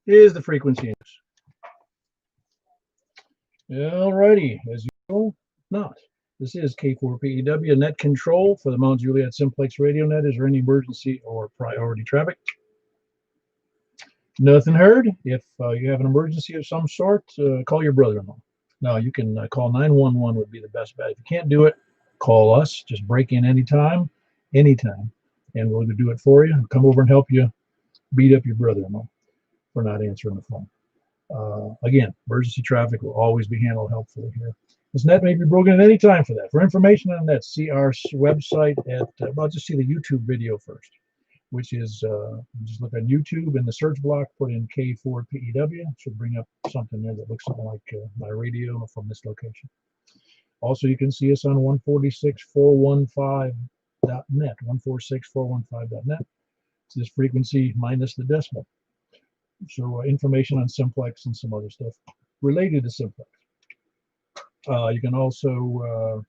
is the frequency. Alrighty, as usual, not. This is K4PEW, net control for the Mount Juliet Simplex radio net. Is there any emergency or priority traffic? Nothing heard. If you have an emergency of some sort, call your brother-in-law. No, you can call 911 would be the best bet. If you can't do it, call us. Just break in anytime, and we'll do it for you. Come over and help you beat up your brother-in-law for not answering the phone. Again, emergency traffic will always be handled helpfully here. This net may be broken at any time for that. For information on that, see our website at, well, just see the YouTube video first, which is, just look on YouTube in the search block, put in K4PEW. It should bring up something there that looks something like my radio from this location. Also, you can see us on 146.415.net, 146.415.net. It's this frequency minus the decimal. So information on Simplex and some other stuff related to Simplex. You can also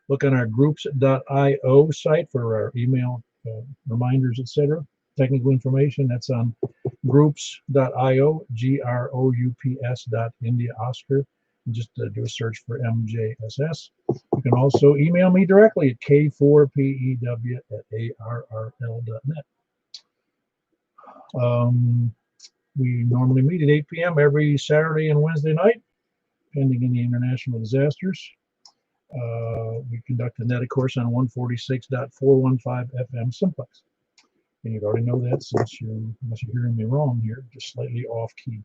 look on our groups.io site for our email reminders, etc. Technical information, that's on groups.io, groups.India Oscar. And just do a search for MJSS. You can also email me directly at k4pew@arrl.net. We normally meet at 8 p.m. every Saturday and Wednesday night, pending any international disasters. We conduct a net, of course, on 146.415 FM Simplex. And you already know that since unless you're hearing me wrong here, just slightly off key.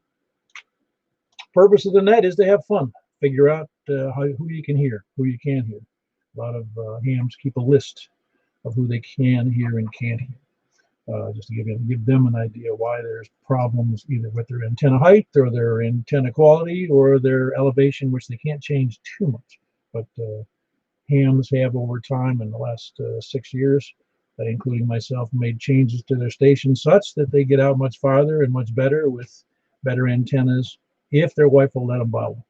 Purpose of the net is to have fun. Figure out who you can hear, who you can't hear. A lot of hams keep a list of who they can hear and can't hear. Just to give them an idea why there's problems either with their antenna height or their antenna quality or their elevation, which they can't change too much. But hams have over time in the last 6 years, including myself, made changes to their station such that they get out much farther and much better with better antennas if their wife will let them borrow.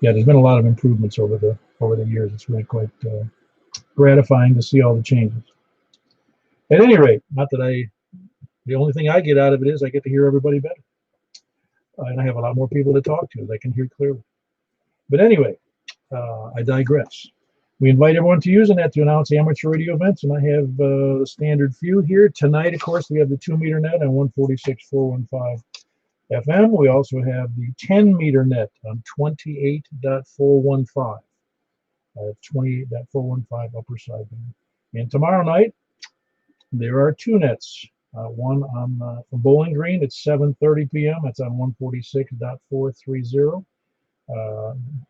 Yeah, there's been a lot of improvements over the years. It's really quite gratifying to see all the changes. At any rate, not that the only thing I get out of it is I get to hear everybody better. And I have a lot more people to talk to that can hear clearly. But anyway, I digress. We invite everyone to use the net to announce amateur radio events, and I have the standard few here. Tonight, of course, we have the 2-meter net on 146.415 FM. We also have the 10-meter net on 28.415. 28.415 upper sideband. And tomorrow night, there are 2 nets. One on from Bowling Green at 7:30 p.m. That's on 146.430.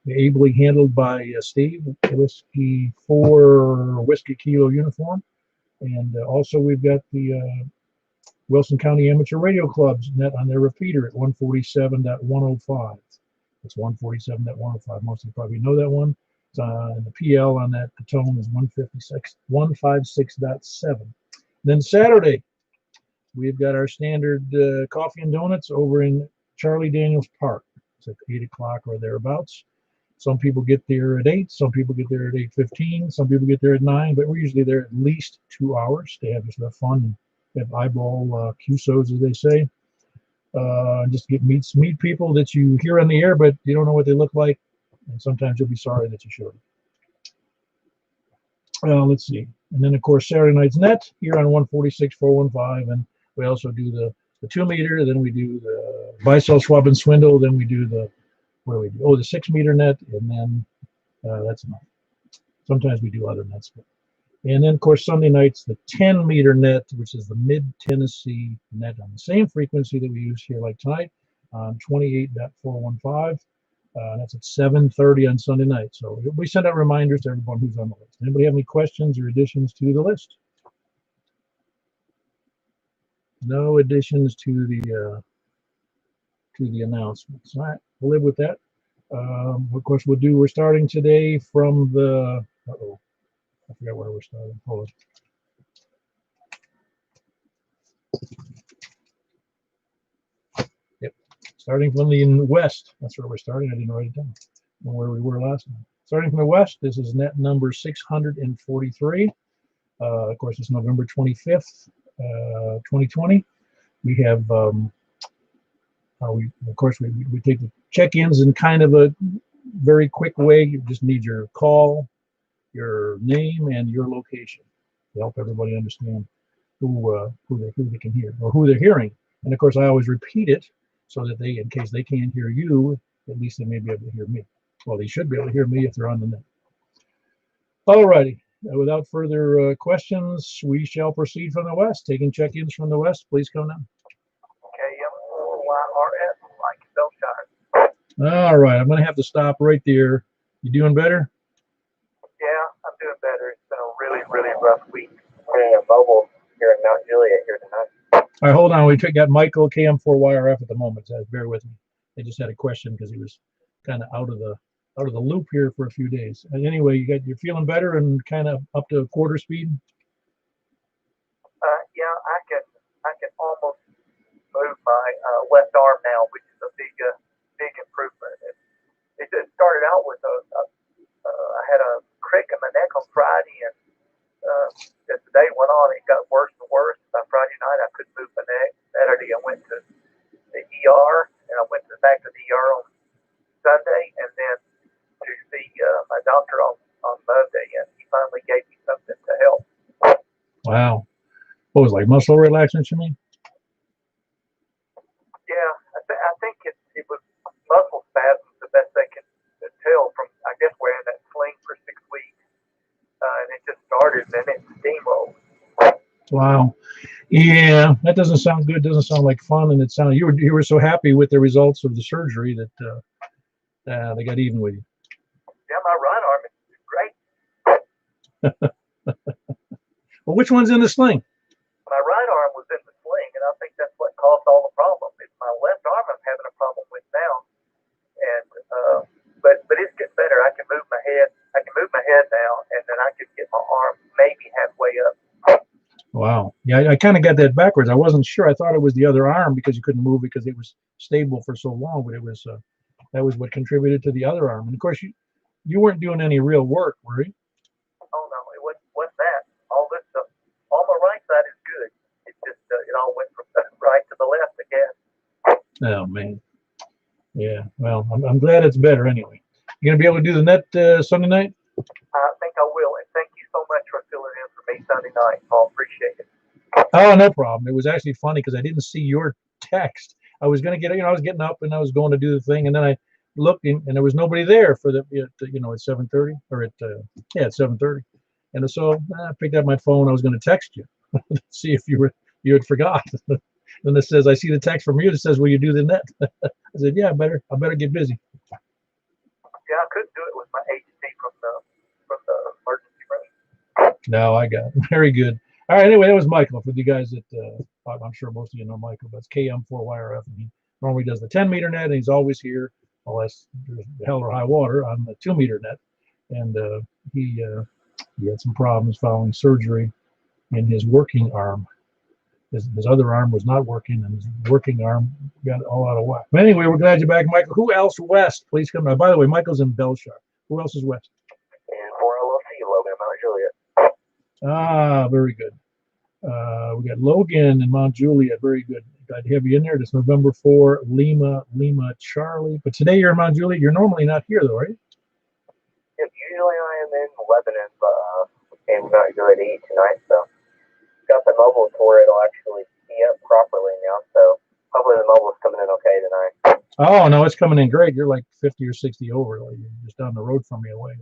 Ably handled by Steve, Whiskey 4 Whiskey Kilo uniform. And also we've got the Wilson County Amateur Radio Club's net on their repeater at 147.105. It's 147.105. Most of you probably know that one. And the PL on that, the tone is 156.7. Then Saturday, we've got our standard coffee and donuts over in Charlie Daniels Park. It's at 8 o'clock or thereabouts. Some people get there at 8, some people get there at 8:15, some people get there at 9, but we're usually there at least 2 hours to have just have fun and have eyeball QSOs, as they say. Just to meet people that you hear on the air, but you don't know what they look like, and sometimes you'll be sorry that you showed. Let's see. And then, of course, Saturday night's net here on 146.415, and we also do the 2-meter, then we do the Bisel, Schwab, and Swindle, then we do the, what do we do? Oh, the 6-meter net, and then that's enough. Sometimes we do other nets. And then, of course, Sunday night's the 10-meter net, which is the Mid-Tennessee net on the same frequency that we use here like tonight on 28.415. That's at 7:30 on Sunday night. So we send out reminders to everyone who's on the list. Anybody have any questions or additions to the list? No additions to the announcements. All right, we'll live with that. Of course, we're starting today from the. Uh-oh, I forgot where we're starting. Hold on. Yep, starting from the west. That's where we're starting. I didn't write it down. Where we were last time. Starting from the west, this is net number 643. Of course, it's November 25th, 2020. We have, of course, we take the check-ins in kind of a very quick way. You just need your call, your name, and your location to help everybody understand who they can hear or who they're hearing. And of course, I always repeat it so that they, in case they can't hear you, at least they may be able to hear me. Well, they should be able to hear me if they're on the net. All righty. Without further questions, we shall proceed from the west. Taking check-ins from the west, please come now. All right, I'm going to have to stop right there. You doing better? Yeah, I'm doing better. It's been a really, really rough week. We're in a mobile here in Mount Juliet here tonight. All right, hold on. We got Michael KM4YRF at the moment. So bear with me. I just had a question because he was kind of out of the loop here for a few days. And anyway, you're feeling better and kind of up to quarter speed. Yeah, I can almost move my left arm now, which is a big improvement. It just started out with I had a crick in my neck on Friday, and as the day went on, it got worse and worse. By Friday night, I couldn't move my neck. Saturday, I went to the ER, and I went back to the ER on Sunday, and then to see my doctor on Monday, and he finally gave me something to help. Wow. What was it, like muscle relaxants, you mean? Yeah, I think it was muscle spasms, the best they can tell from, I guess, wearing that sling for 6 weeks. And it just started, and then it steamrolled. Wow. Yeah, that doesn't sound good. Doesn't sound like fun. And it sounded you were so happy with the results of the surgery that they got even with you. Yeah, my right arm is great. Well, which one's in the sling? My right arm was in the sling, and I think that's what caused all the problem. It's my left arm I'm having a problem with now. And but it's getting better. I can move my head. I can move my head now, and then I can get my arm maybe halfway up. Wow. Yeah, I kind of got that backwards. I wasn't sure. I thought it was the other arm because you couldn't move it because it was stable for so long, but it was that was what contributed to the other arm. And of course, you weren't doing any real work, were you? Oh no, it wasn't that. All this stuff. All my right side is good. It just it all went from the right to the left again. Oh man. Yeah. Well, I'm glad it's better anyway. You gonna be able to do the net Sunday night? I think I will, and thank you so much for filling in for me Sunday night. I'll appreciate it. Oh, no problem. It was actually funny because I didn't see your text. I was gonna get, I was getting up and I was going to do the thing, and then I looked and there was nobody there for the, at 7:30 or at 7:30, and so I picked up my phone. I was going to text you, see if you had forgot. And it says, I see the text from you that says, will you do the net? I said, yeah, I better get busy. Yeah, I couldn't do it with my HD from the emergency room. No, I got it. Very good. All right, anyway, that was Michael. For you guys that I'm sure most of you know Michael, but it's KM4YRF, and he normally does the 10-meter net, and he's always here unless there's hell or high water on the 2-meter net. And he had some problems following surgery in his working arm. His other arm was not working, and his working arm got all out of whack. But anyway, we're glad you're back, Michael. Who else west? Please come by. By the way, Michael's in Belshire. Who else is west? And 4LLC, Logan, Mount Juliet. Ah, very good. We got Logan and Mount Juliet. Very good. Glad to have you in there. It's November 4, Lima Charlie. But today you're in Mount Juliet. You're normally not here, though, are you? Yep, usually I am in Lebanon, but in Mount Juliet tonight, so got the mobile tour. It'll actually be up properly now, so hopefully the mobile's coming in okay tonight. Oh, no, it's coming in great. You're like 50 or 60 over. Like you're just down the road from me away.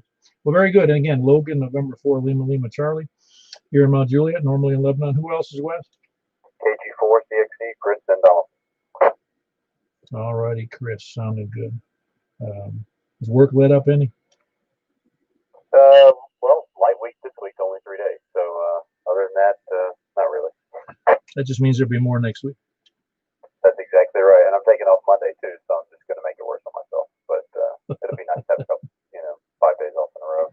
Well, very good. And again, Logan, November 4, Lima Charlie. Here in Mount Juliet, normally in Lebanon. Who else is west? KG4, CXC, Chris Dendal. All righty, Chris. Sounded good. Is work let up any? Well, light week this week, only 3 days. So other than that, not really. That just means there'll be more next week. That's exactly right. And I'm taking off Monday, too, so I'm just going to make it worse on myself. But it'll be nice to have a couple, 5 days off in a row.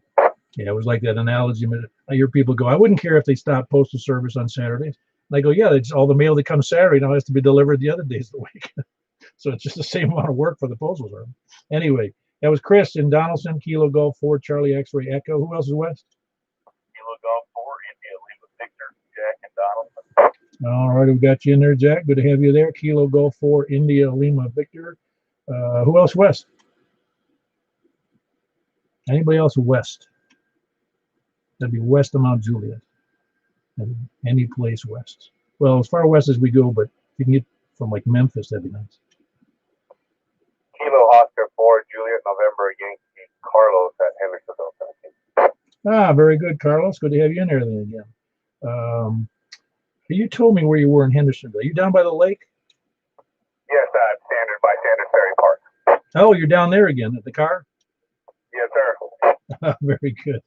Yeah, it was like that analogy. I hear people go, I wouldn't care if they stopped postal service on Saturdays. And I go, yeah, it's all the mail that comes Saturday now has to be delivered the other days of the week. So it's just the same amount of work for the postal service. Anyway, that was Chris in Donaldson, Kilo Golf 4, Charlie X-Ray Echo. Who else is west? Kilo Golf 4, India, Lima Victor, Jack, and Donaldson. All right, we got you in there, Jack. Good to have you there. Kilo Golf 4, India, Lima, Victor. Who else west? Anybody else west? That'd be west of Mount Juliet. Any place west. Well, as far west as we go, but if you can get from like Memphis, that'd be nice. Kilo Oscar 4, Juliet, November, Yankee, Carlos at Hendersonville, Tennessee. Very good, Carlos. Good to have you in there then again. You told me where you were in Hendersonville. Are you down by the lake? Yes, Sanders by Sanders Ferry Park. Oh, you're down there again at the car? Yes, sir. Very good.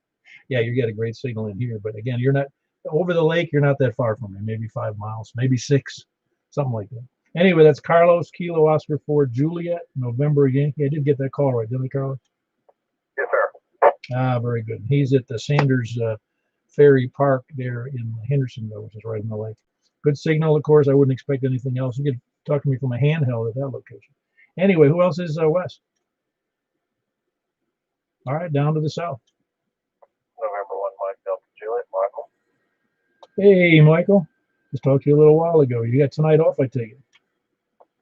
Yeah, you got a great signal in here. But again, you're not over the lake. You're not that far from me. Maybe 5 miles, maybe 6, something like that. Anyway, that's Carlos, Kilo Oscar 4, Juliet, November Yankee. I did get that call right, didn't I, Carlos? Yes, sir. Very good. He's at the Sanders Ferry Park there in Hendersonville, which is right in the lake. Good signal, of course. I wouldn't expect anything else. You could talk to me from a handheld at that location. Anyway, who else is west? All right, down to the south. November 1, Mike Delta Juliet, Michael. Hey, Michael. Just talked to you a little while ago. You got tonight off, I take it?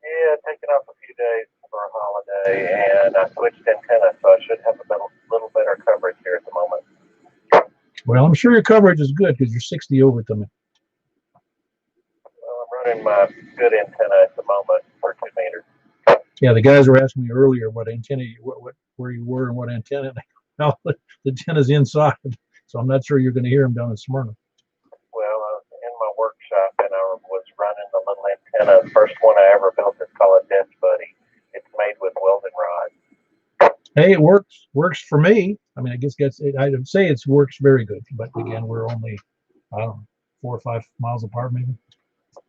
Yeah, taking off a few days for a holiday, and I switched antenna, so I should have a little better coverage here at the moment. Well, I'm sure your coverage is good because you're 60 over to me. Well, I'm running my good antenna at the moment for 2 meters. Yeah, the guys were asking me earlier what antenna, where you were and what antenna. No, the antenna's inside, so I'm not sure you're going to hear them down in Smyrna. Well, I was in my workshop, and I was running the little antenna. The first one I ever built is called a Death Buddy. It's made with welding rods. Hey, it works for me. I mean, I guess I'd say it works very good, but again, we're only, I don't know, 4 or 5 miles apart, maybe.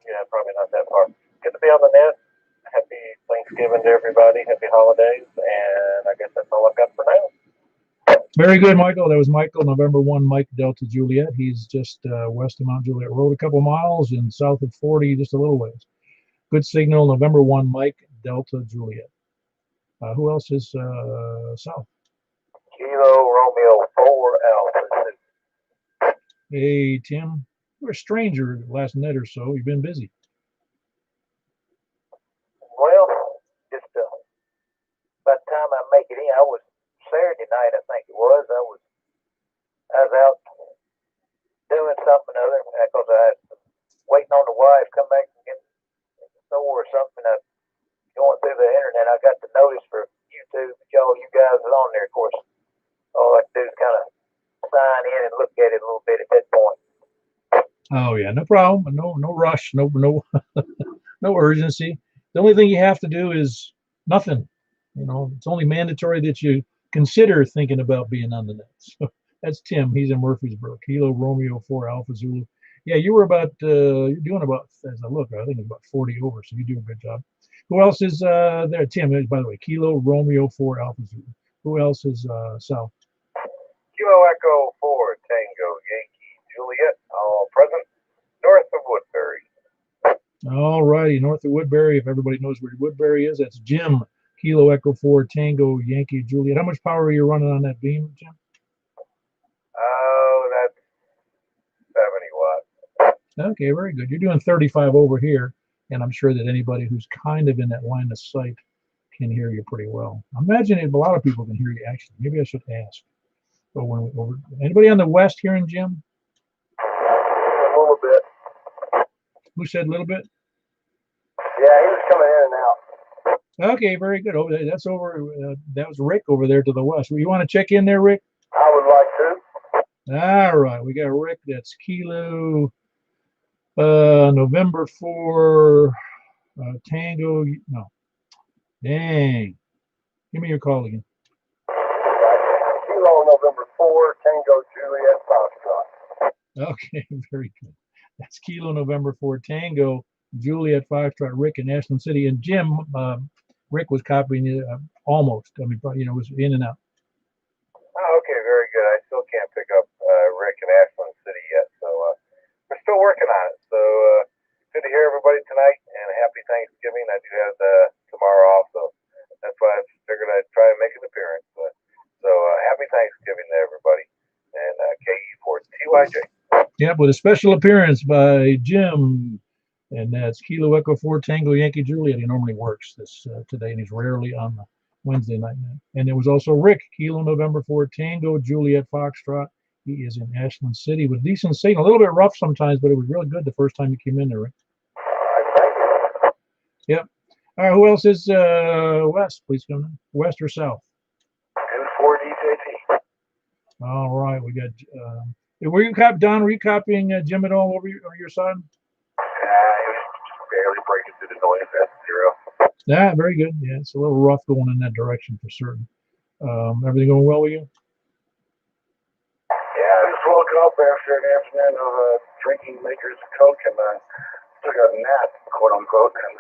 Yeah, probably not that far. Good to be on the net. Happy Thanksgiving to everybody. Happy holidays, and I guess that's all I've got for now. Very good, Michael. That was Michael, November 1, Mike Delta Juliet. He's just west of Mount Juliet Road, a couple miles, and south of 40, just a little ways. Good signal, November 1, Mike Delta Juliet. Who else is south? Kilo Romeo 4 Alpha. Hey, Tim. You're a stranger last night or so. You've been busy. Well, just by the time I make it in, I was Saturday night, I think it was. I was out doing something or other because I was waiting on the wife come back from the store or something. I going through the internet, I got the notice for YouTube. You guys are on there, of course. All I do is kind of sign in and look at it a little bit at that point. Oh yeah, no problem. No rush. No no urgency. The only thing you have to do is nothing. You know, it's only mandatory that you consider thinking about being on the net. So that's Tim. He's in Murfreesboro. Kilo Romeo 4 Alpha Zulu. Yeah, you were about you're doing about, as I look, I think it's about 40 over. So you do a good job. Who else is there? Tim. By the way, Kilo Romeo 4 Alpha Zulu. Who else is south? Kilo Echo 4 Tango Yankee Juliet, all present, north of Woodbury. All righty, north of Woodbury. If everybody knows where Woodbury is, that's Jim. Kilo Echo 4 Tango Yankee Juliet. How much power are you running on that beam, Jim? Oh, that's 70 watts. Okay, very good. You're doing 35 over here, and I'm sure that anybody who's kind of in that line of sight can hear you pretty well. I imagine a lot of people can hear you, actually. Maybe I should ask. Anybody on the west hearing Jim? A little bit. Who said a little bit? Yeah, he was coming in and out. Okay, very good. Over there, that's over. That was Rick over there to the west. You want to check in there, Rick? I would like to. All right, we got Rick. That's Kilo November 4 Tango. No, dang. Give me your call again. Kilo November 4 Tango Juliet Foxtrot. Okay, very good. That's Kilo November 4 Tango Juliet Foxtrot. Rick in Ashland City, and Jim. Rick was copying you almost. I mean, was in and out. Oh, okay, very good. I still can't pick up Rick in Ashland City yet, so we're still working on it. So good to hear everybody tonight, and happy Thanksgiving. I do have tomorrow off, so that's why I figured I'd try and make an appearance. So happy Thanksgiving to everybody, and KE for TYJ. Yep, with a special appearance by Jim And that's Kilo Echo 4 Tango Yankee Juliet. He normally works this today, and he's rarely on the Wednesday night. And it was also Rick, Kilo November 4 Tango Juliet Foxtrot. He is in Ashland City with decent signal. A little bit rough sometimes, but it was really good the first time you came in there, Rick. Yep. All right, who else is West? Please come in. West or South? 4 DJT. All right, we got. Were you Don? Were you copying Jim at all over your side? It was just barely breaking through the noise at 0. Yeah, very good. Yeah, it's a little rough going in that direction for certain. Everything going well with you? Yeah, I just woke up after an afternoon of drinking Maker's Coke and took a nap, quote unquote, and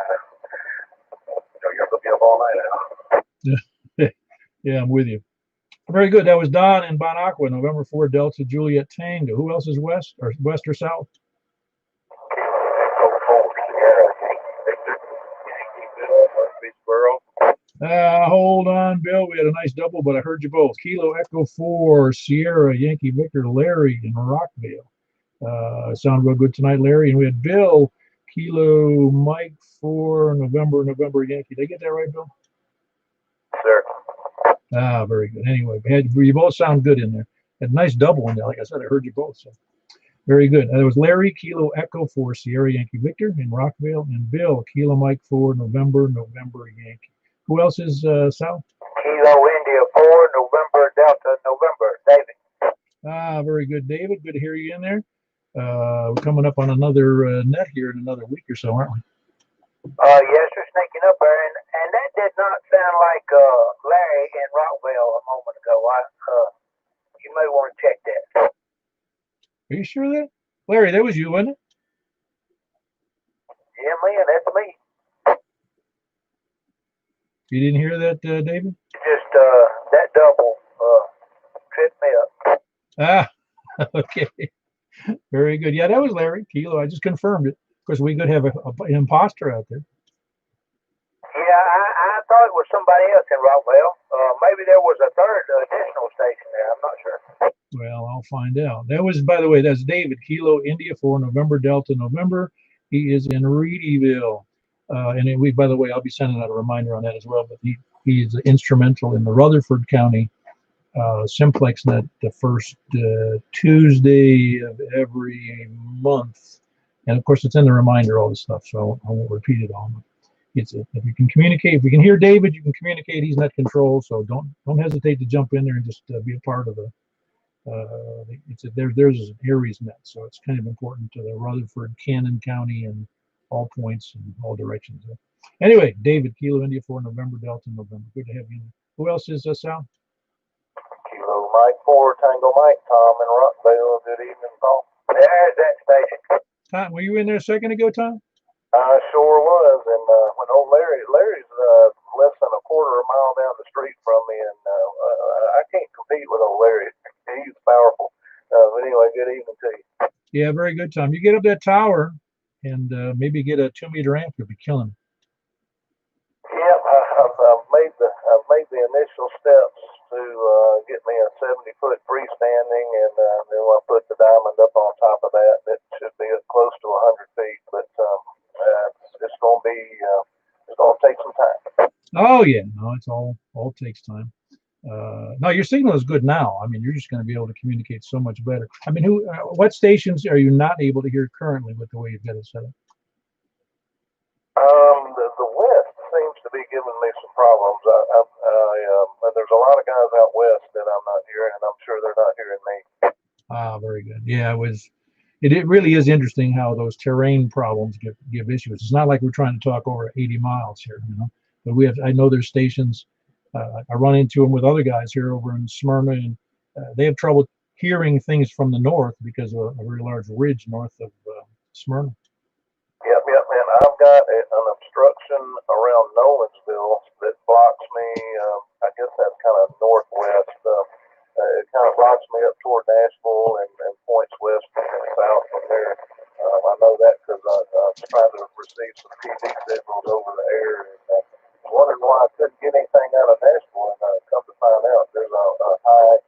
I got to be up all night now. Yeah, I'm with you. Very good. That was Don and Bon Aqua, November 4 Delta Juliet Tango. Who else is West or South? Hold on, Bill. We had a nice double, but I heard you both. Kilo Echo 4 Sierra Yankee Victor Larry in Rockville. Sound real good tonight, Larry. And we had Bill Kilo Mike 4 November Yankee. Did I get that right, Bill? Sir. Very good. Anyway, you both sound good in there. Had a nice double in there. Like I said, I heard you both. So very good. It was Larry Kilo Echo 4 Sierra Yankee Victor in Rockville, and Bill Kilo Mike 4 November Yankee. Who else is South? Kilo India 4 November Delta November. David. Very good, David. Good to hear you in there. We're coming up on another net here in another week or so, aren't we? Yes, we're sneaking up there, and that did not sound like Larry in Rockville a moment ago. You may want to check that. Are you sure of that? Larry, that was you, wasn't it? Yeah, man, that's me. You didn't hear that, David? Just that double tripped me up. Okay. Very good. Yeah, that was Larry Kilo. I just confirmed it. Of course, we could have an imposter out there. Yeah, I thought it was somebody else in Rockville. Maybe there was a third additional station there. I'm not sure. Well, I'll find out. That was, by the way, that's David Kilo India 4 November Delta November. He is in Reedyville. And by the way, I'll be sending out a reminder on that as well. But he is instrumental in the Rutherford County Simplex net the first Tuesday of every month. And of course, it's in the reminder, all this stuff, so I won't repeat it all. If you can communicate, if you can hear David, you can communicate. He's net control, so don't hesitate to jump in there and just be a part of the. There's an Aries net, so it's kind of important to the Rutherford, Cannon County, and all points and all directions. Anyway, David Kilo India 4 November Delta November. Good to have you. Who else is Sal? Kilo Mike 4 Tango Mike Tom in Rockville. Good evening, Paul. There's that station. Tom, were you in there a second ago, Tom? I sure was, and when old Larry's less than a quarter of a mile down the street from me, and I can't compete with old Larry. He's powerful. But anyway, good evening to you. Yeah, very good, Tom. You get up that tower and maybe get a 2-meter amp, you'll be killing it. Yeah, I've made the initial steps to get me a 70-foot freestanding, and then I'll put the diamond up on top of that. It should be close to 100 feet, but it's going to take some time. Oh yeah, no, it's all takes time. No, your signal is good now. I mean, you're just going to be able to communicate so much better. I mean, what stations are you not able to hear currently with the way you've got it set up? The West seems to be giving me some problems. There's a lot of guys out west that I'm not hearing, and I'm sure they're not hearing me. Very good. Yeah, it really is interesting how those terrain problems give issues. It's not like we're trying to talk over 80 miles here, But I know there's stations. I run into them with other guys here over in Smyrna, and they have trouble hearing things from the north because of a very large ridge north of Smyrna. Yep, and I've got an obstruction around Nolensville that blocks me. I guess that's kind of northwest. It kind of blocks me up toward Nashville and points west and south from there. I know that because I was trying to receive some TV signals over the air, and wondering why I couldn't get anything out of Nashville. And come to find out, there's a high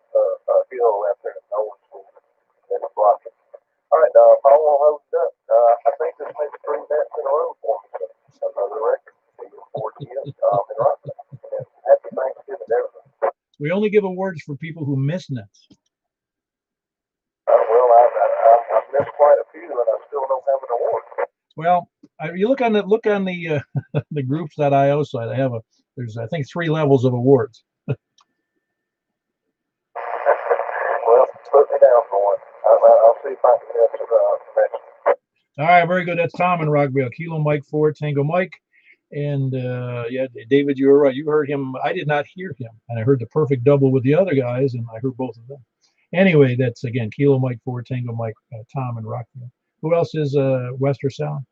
hill out there in Nolensville that's blocking. All right, I won't hold it up. I think this makes 3 minutes. And happy Thanksgiving to everyone. We only give awards for people who miss nets. Well, I've missed quite a few, and I still don't have an award. Well, you look on the the groups.io site. I have there's I think 3 levels of awards. Well, put me down for one. I'll see if I can get some mention. All right, very good. That's Tom in Rockville. Kilo Mike 4 Tango Mike. And yeah, David, you were right. You heard him. I did not hear him. And I heard the perfect double with the other guys, and I heard both of them. Anyway, that's, again, Kilo Mike 4 Tango Mike, Tom in Rockville. Who else is West or South?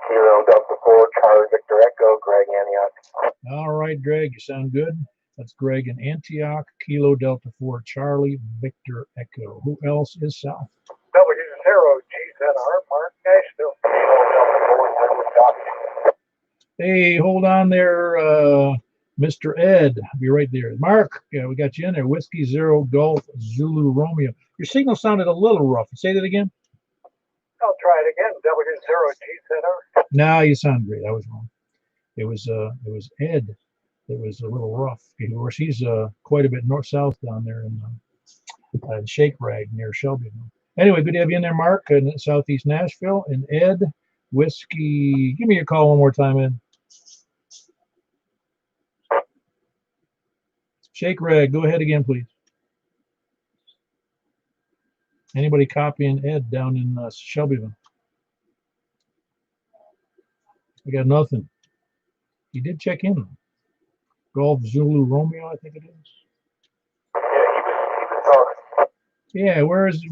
Kilo Delta 4 Charlie Victor Echo, Greg Antioch. All right, Greg, you sound good. That's Greg in Antioch, Kilo Delta 4 Charlie Victor Echo. Who else is South? WZ0GZR Mark Nashville. Hey, hold on there, Mr. Ed. I'll be right there. Mark, yeah, we got you in there. Whiskey Zero Golf Zulu Romeo. Your signal sounded a little rough. Say that again. I'll try it again. WZ0GZR. No, you sound great. I was wrong. It was Ed. It was a little rough. Of course, he's quite a bit north-south down there in Shake Rag near Shelbyville. Anyway, good to have you in there, Mark, in southeast Nashville. And Ed, Whiskey. Give me your call one more time, Ed. Shake Rag, go ahead again, please. Anybody copying Ed down in Shelbyville? I got nothing. He did check in. Golf Zulu Romeo, I think it is. Yeah, he was talking. Yeah, where's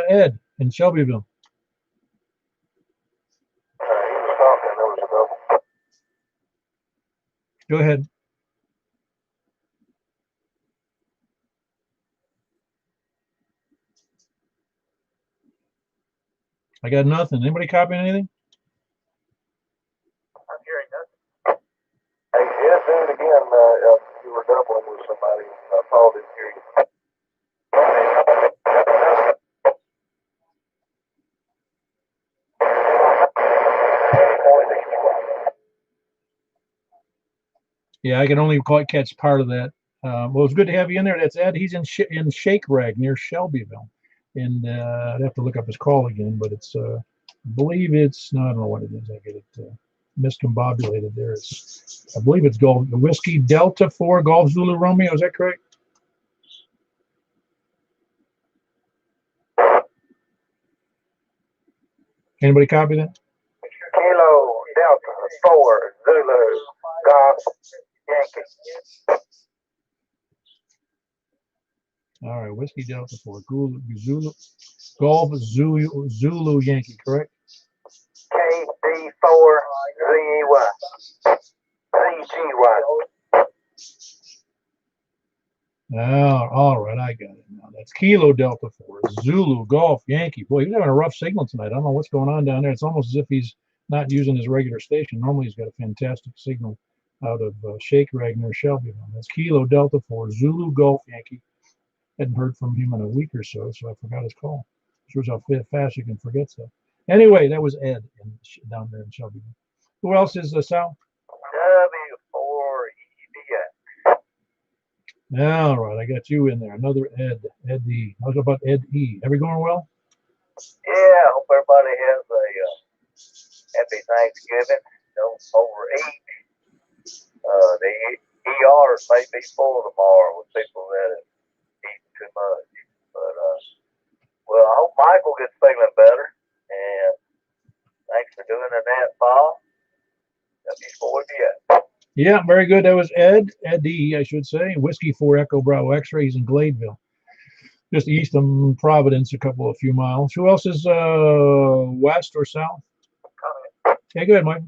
Ed in Shelbyville? He was talking. There was a double. Go ahead. I got nothing. Anybody copying anything? I'm hearing nothing. Hey, yeah, do it again. You were doubling with somebody. Paul didn't hear you. Yeah, I can only quite catch part of that. Well, it's good to have you in there. That's Ed. He's in Shake Rag near Shelbyville. And I'd have to look up his call again, but it's, I believe it's, no, I don't know what it is. I get it miscombobulated there. I believe it's Golf Whiskey Delta 4 Golf Zulu Romeo. Is that correct? Anybody copy that? Kilo Delta 4 Zulu Golf Yankee. All right, Whiskey Delta 4 Zulu Golf Zulu Yankee, correct? KD4 ZEY. ZGY. Oh, all right, I got it now. That's Kilo Delta 4 Zulu Golf Yankee. Boy, he's having a rough signal tonight. I don't know what's going on down there. It's almost as if he's not using his regular station. Normally, he's got a fantastic signal out of Shake Rag near Shelbyville. That's Kilo Delta 4 Zulu Golf Yankee. Hadn't heard from him in a week or so, so I forgot his call. Shows how fast you can forget stuff. Anyway, that was Ed down there in Shelbyville. Who else is Sal? W4EBX. All right, I got you in there. Another Ed. Ed E. How's about Ed E? Every going well? Yeah, hope everybody has a happy Thanksgiving. Don't overeat. The ERs may be full tomorrow with people that have eaten too much. But, well, I hope Michael gets feeling better. And thanks for doing that, Paul. W4BX. Yeah, very good. That was Ed E, I should say. Whiskey 4 Echo Bravo X-ray. He's in Gladeville, just east of Providence, a few miles. Who else is west or south? Okay, go ahead, Mike.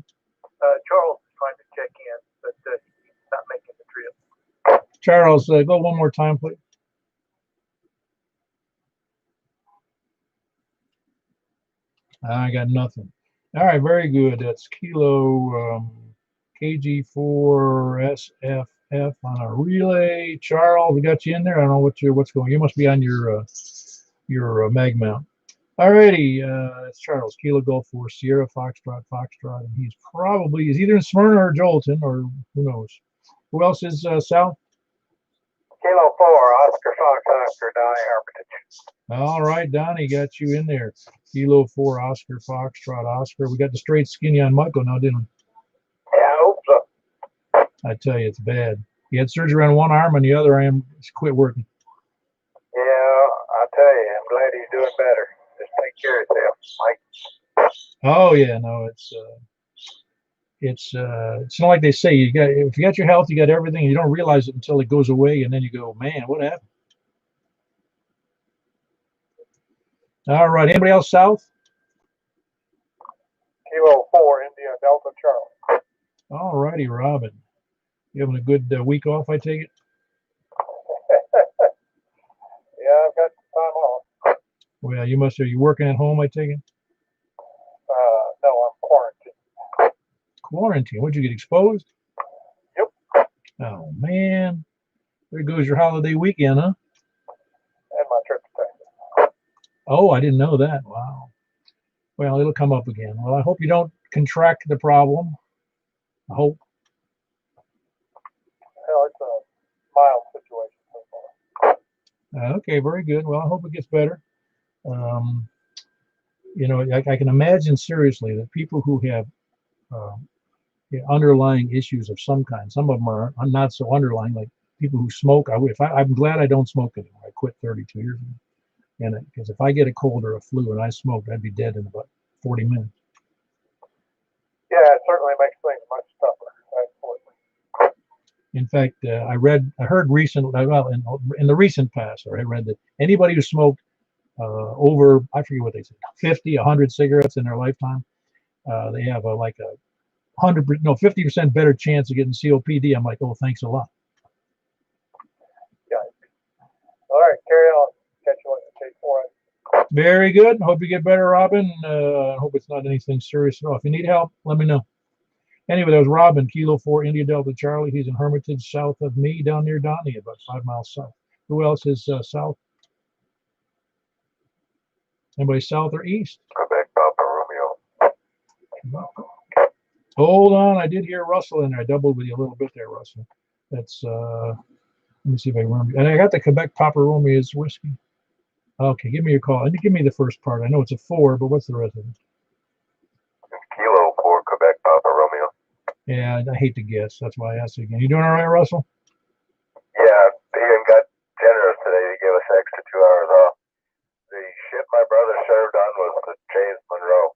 Charles is trying to check in, but he's not making the trip. Charles, go one more time, please. I got nothing. All right, very good. That's Kilo KG4SFF on a relay. Charles, we got you in there. I don't know what's going. You must be on your mag mount. Alrighty, that's Charles, Kilo Golf 4, Sierra, Foxtrot, and he's either in Smyrna or Jolton, or who knows. Who else is Sal? Kilo 4, Oscar Fox, Oscar, Donnie Hermitage. All right, Donnie, got you in there. Kilo 4, Oscar, Foxtrot, Oscar. We got the straight skinny on Michael now, didn't we? Yeah, I hope so. I tell you, it's bad. He had surgery on one arm and the other arm quit working. Yeah, I tell you, I'm glad he's doing better. Just take care of yourself, Mike. Oh yeah, no, it's not like they say if you got your health, you got everything. You don't realize it until it goes away, and then you go, man, what happened? All right, anybody else south? Kilo 4, India, Delta, Charlie. All righty, Robin. You having a good week off, I take it? Yeah, I've got some time off. Well, are you working at home, I take it? No, I'm quarantined. Quarantine? What'd you get, exposed? Yep. Oh, man. There goes your holiday weekend, huh? And my trip to Texas. Oh, I didn't know that. Wow. Well, it'll come up again. Well, I hope you don't contract the problem. I hope. Hell, it's a mild situation so far. Okay, very good. Well, I hope it gets better. I can imagine seriously that people who have underlying issues of some kind, some of them are not so underlying, like people who smoke. I'm glad I don't smoke anymore. I quit 32 years ago. And because if I get a cold or a flu and I smoked, I'd be dead in about 40 minutes. Yeah, it certainly makes things much tougher. Absolutely. In fact, I heard recently, well, in the recent past, I read that anybody who smoked over, I forget what they said, 50, 100 cigarettes in their lifetime, they have like a 50% better chance of getting COPD. I'm like, oh, thanks a lot. Yeah. All right, carry on. Catch you on the K4. Very good. Hope you get better, Robin. I hope it's not anything serious at all. If you need help, let me know. Anyway, that was Robin, Kilo 4, India Delta Charlie. He's in Hermitage, south of me, down near Donnie, about 5 miles south. Who else is south? Anybody south or east? Quebec, Papa Romeo. Hold on, I did hear Russell in there. I doubled with you a little bit there, Russell. That's let me see if I remember. And I got the Quebec Papa Romeo's whiskey. Okay, give me your call. And give me the first part. I know it's a 4, but what's the rest of it? Kilo 4, Quebec, Papa Romeo. Yeah, I hate to guess. That's why I asked you again. You doing all right, Russell? Yeah, they even got generous today to give us extra 2 hours off. The ship my brother served on was the James Monroe.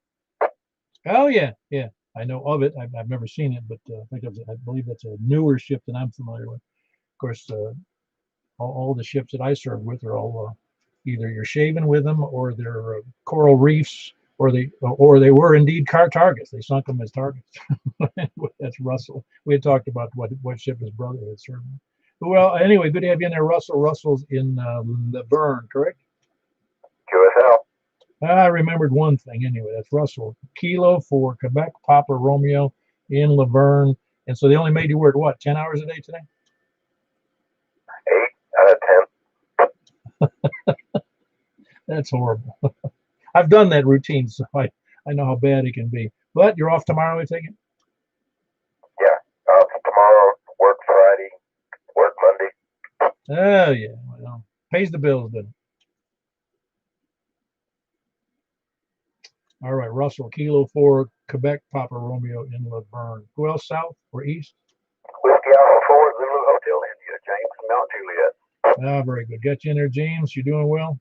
Oh yeah, yeah. I know of it. I've never seen it, but I believe that's a newer ship than I'm familiar with. Of course, all the ships that I served with are all either you're shaving with them, or they're coral reefs, or they were indeed targets. They sunk them as targets. That's Russell. We had talked about what ship his brother had served. Well, anyway, good to have you in there, Russell. Russell's in Laverne, correct? QSL. I remembered one thing anyway. That's Russell. Kilo 4, Quebec Papa Romeo in Laverne. And so they only made you work, what, 10 hours a day today? 8 out of 10. That's horrible. I've done that routine, so I know how bad it can be. But you're off tomorrow, I take it? Yeah. Tomorrow, work Friday, work Monday. Oh, yeah. Well, pays the bills, doesn't it? All right, Russell, Kilo 4, Quebec Papa Romeo in Laverne. Who else, south or east? Whiskey Alpha 4, Zulu Hotel, India, James from Mount Juliet. Ah, very good. Got you in there, James. You doing well?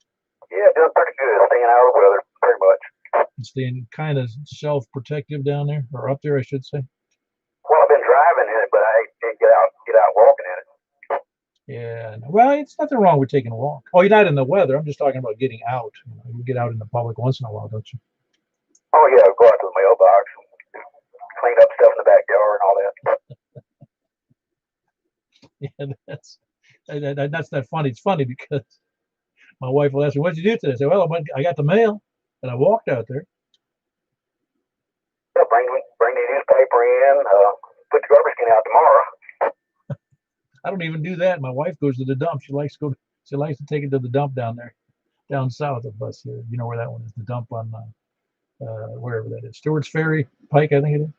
Yeah, doing pretty good. Staying out of the weather, pretty much. And staying kind of self-protective down there, or up there, I should say. Well, I've been driving in it, but I didn't get out walking in it. Yeah. Well, it's nothing wrong with taking a walk. Oh, you're not in the weather. I'm just talking about getting out. You get out in the public once in a while, don't you? Oh, yeah, go out to the mailbox, clean up stuff in the backyard and all that. Yeah, that's not funny. It's funny because my wife will ask me, "What'd you do today?" I say, "Well, I got the mail, and I walked out there." Yeah, bring the newspaper in, put the garbage can out tomorrow. I don't even do that. My wife goes to the dump. She likes to take it to the dump down there. down south of us here. You know where that one is, the dump on wherever that is. Stewart's Ferry, Pike, I think it is.